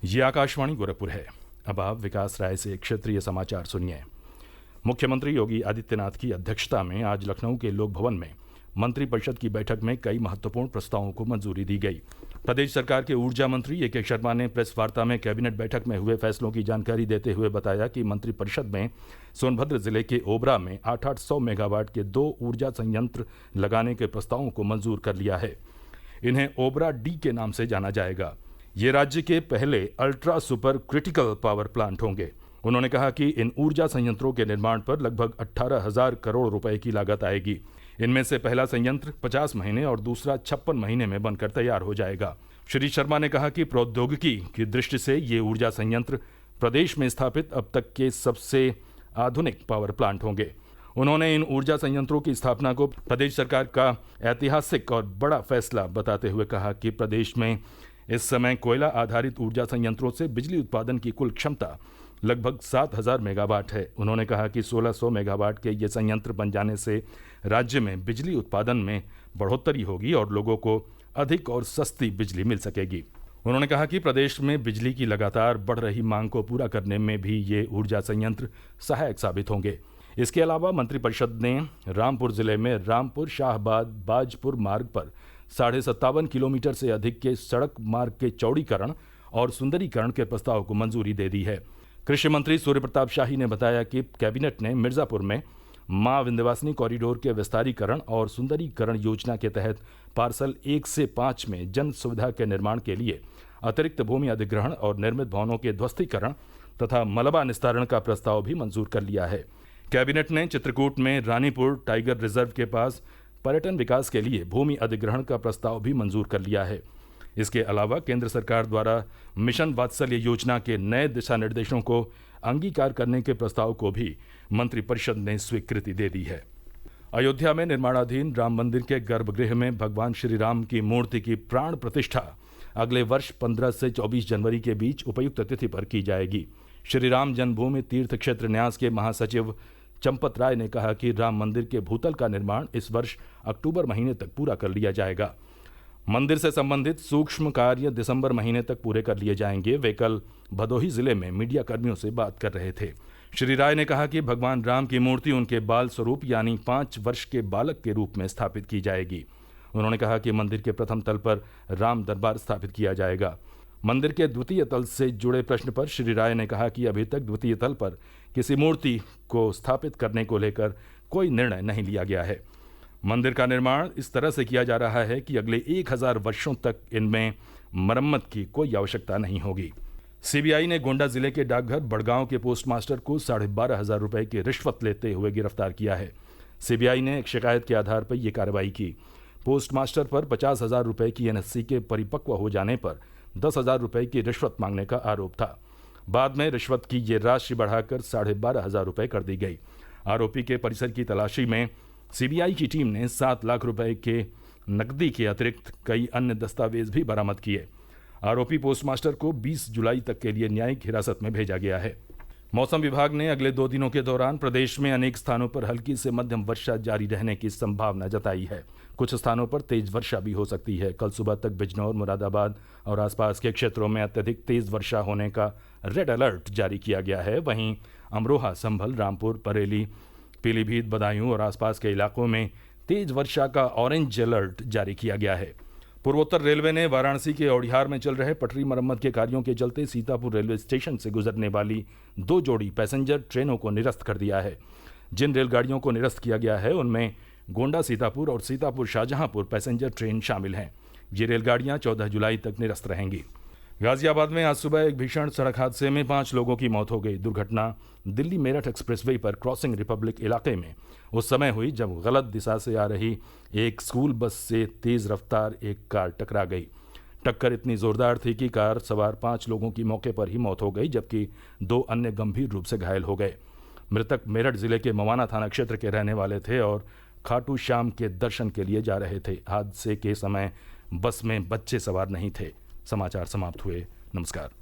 ये आकाशवाणी गोरखपुर है। अब आप विकास राय से क्षेत्रीय समाचार सुनिए। मुख्यमंत्री योगी आदित्यनाथ की अध्यक्षता में आज लखनऊ के लोक भवन में मंत्रिपरिषद की बैठक में कई महत्वपूर्ण प्रस्तावों को मंजूरी दी गई। प्रदेश सरकार के ऊर्जा मंत्री ए.के. शर्मा ने प्रेस वार्ता में कैबिनेट बैठक में हुए फैसलों की जानकारी देते हुए बताया कि मंत्रिपरिषद में सोनभद्र जिले के ओबरा में 800 मेगावाट के 2 ऊर्जा संयंत्र लगाने के प्रस्तावों को मंजूर कर लिया है। इन्हें ओबरा डी के नाम से जाना जाएगा। ये राज्य के पहले ultra super critical power plant होंगे। उन्होंने कहा कि इन ऊर्जा संयंत्रों के निर्माण पर लगभग 18,000 करोड़ रुपए की लागत आएगी। इनमें से पहला संयंत्र 50 महीने और दूसरा 56 महीने में बनकर तैयार हो जाएगा। श्री शर्मा ने कहा कि प्रौद्योगिकी की दृष्टि से ये ऊर्जा संयंत्र प्रदेश में स्थापित अब तक के सबसे आधुनिक पावर प्लांट होंगे। उन्होंने इन ऊर्जा संयंत्रों की स्थापना को प्रदेश सरकार का ऐतिहासिक और बड़ा फैसला बताते हुए कहा कि प्रदेश में इस समय कोयला आधारित ऊर्जा संयंत्रों से बिजली उत्पादन की कुल क्षमता लगभग 7,000 मेगावाट है। उन्होंने कहा कि 1,600 मेगावाट के ये संयंत्र बन जाने से राज्य में बिजली उत्पादन में बढ़ोतरी होगी और लोगों को अधिक और सस्ती बिजली मिल सकेगी। उन्होंने कहा कि प्रदेश में बिजली की लगातार बढ़ रही मांग को पूरा करने में भी ये ऊर्जा संयंत्र सहायक साबित होंगे। इसके अलावा मंत्रिपरिषद ने रामपुर जिले में रामपुर शाहबाद बाजपुर मार्ग पर 57.5 किलोमीटर से अधिक के सड़क मार्ग के चौड़ीकरण और सुंदरीकरण के प्रस्ताव को मंजूरी दे दी है। कृषि मंत्री सूर्य प्रताप शाही ने बताया कि कैबिनेट ने मिर्जापुर में मां विंध्यवासिनी कॉरिडोर के विस्तारीकरण और सुंदरीकरण योजना के तहत पार्सल 1 से 5 में जन सुविधा के निर्माण के लिए अतिरिक्त भूमि अधिग्रहण और निर्मित भवनों के ध्वस्तीकरण तथा मलबा निस्तारण का प्रस्ताव भी मंजूर कर लिया है। कैबिनेट ने चित्रकूट में रानीपुर टाइगर रिजर्व के पास पर्यटन विकास के लिए भूमि अधिग्रहण का प्रस्ताव भी मंजूर कर लिया है। इसके अलावा केंद्र सरकार द्वारा मिशन वात्सल्य योजना के नए दिशा निर्देशों को अंगीकार करने के प्रस्ताव को भी मंत्रिपरिषद ने स्वीकृति दे दी है। अयोध्या में निर्माणाधीन राम मंदिर के गर्भगृह में भगवान श्री राम की मूर्ति की प्राण प्रतिष्ठा अगले वर्ष 15 से 24 जनवरी के बीच उपयुक्त तिथि पर की जाएगी। श्री राम जन्मभूमि तीर्थ क्षेत्र न्यास के महासचिव चंपत राय ने कहा कि राम मंदिर के भूतल का निर्माण इस वर्ष अक्टूबर महीने तक पूरा कर लिया जाएगा। मंदिर से संबंधित सूक्ष्म कार्य दिसंबर महीने तक पूरे कर लिए जाएंगे। वे कल भदोही जिले में मीडिया कर्मियों से बात कर रहे थे। श्री राय ने कहा कि भगवान राम की मूर्ति उनके बाल स्वरूप यानी 5 वर्ष के बालक के रूप में स्थापित की जाएगी। उन्होंने कहा कि मंदिर के प्रथम तल पर राम दरबार स्थापित किया जाएगा। मंदिर के द्वितीय तल से जुड़े प्रश्न पर श्री राय ने कहा कि अभी तक द्वितीय तल पर किसी मूर्ति को स्थापित करने को लेकर कोई निर्णय नहीं लिया गया है। मंदिर का निर्माण इस तरह से किया जा रहा है कि अगले 1000 वर्षों तक इनमें मरम्मत की कोई आवश्यकता नहीं होगी। सीबीआई ने गोंडा जिले के डाकघर बड़गांव के पोस्टमास्टर को 12,500 रुपए की रिश्वत लेते हुए गिरफ्तार किया है। सीबीआई ने एक शिकायत के आधार पर यह कार्रवाई की। पोस्टमास्टर पर 50,000 रुपए की एनएससी के परिपक्व हो जाने पर 10,000 रुपए की रिश्वत मांगने का आरोप था। बाद में रिश्वत की ये राशि बढ़ाकर 12,500 रुपए कर दी गई। आरोपी के परिसर की तलाशी में सीबीआई की टीम ने 7 लाख रुपए के नकदी के अतिरिक्त कई अन्य दस्तावेज भी बरामद किए। आरोपी पोस्टमास्टर को 20 जुलाई तक के लिए न्यायिक हिरासत में भेजा गया है। मौसम विभाग ने अगले 2 दिनों के दौरान प्रदेश में अनेक स्थानों पर हल्की से मध्यम वर्षा जारी रहने की संभावना जताई है। कुछ स्थानों पर तेज वर्षा भी हो सकती है। कल सुबह तक बिजनौर, मुरादाबाद और आसपास के क्षेत्रों में अत्यधिक तेज वर्षा होने का रेड अलर्ट जारी किया गया है। वहीं अमरोहा, संभल, रामपुर, बरेली, पीलीभीत, बदायूं और आसपास के इलाकों में तेज वर्षा का ऑरेंज अलर्ट जारी किया गया है। पूर्वोत्तर रेलवे ने वाराणसी के औडिहार में चल रहे पटरी मरम्मत के कार्यों के चलते सीतापुर रेलवे स्टेशन से गुजरने वाली 2 जोड़ी पैसेंजर ट्रेनों को निरस्त कर दिया है। जिन रेलगाड़ियों को निरस्त किया गया है उनमें गोंडा सीतापुर और सीतापुर शाहजहांपुर पैसेंजर ट्रेन शामिल हैं। ये रेलगाड़ियां 14 जुलाई तक निरस्त रहेंगी। गाजियाबाद में आज सुबह एक भीषण सड़क हादसे में 5 लोगों की मौत हो गई। दुर्घटना दिल्ली मेरठ एक्सप्रेसवे पर क्रॉसिंग रिपब्लिक इलाके में उस समय हुई जब गलत दिशा से आ रही एक स्कूल बस से तेज रफ्तार एक कार टकरा गई। टक्कर इतनी जोरदार थी कि कार सवार 5 लोगों की मौके पर ही मौत हो गई, जबकि 2 अन्य गंभीर रूप से घायल हो गए। मृतक मेरठ जिले के मवाना थाना क्षेत्र के रहने वाले थे और खाटू श्याम के दर्शन के लिए जा रहे थे। हादसे के समय बस में बच्चे सवार नहीं थे। समाचार समाप्त हुए। नमस्कार।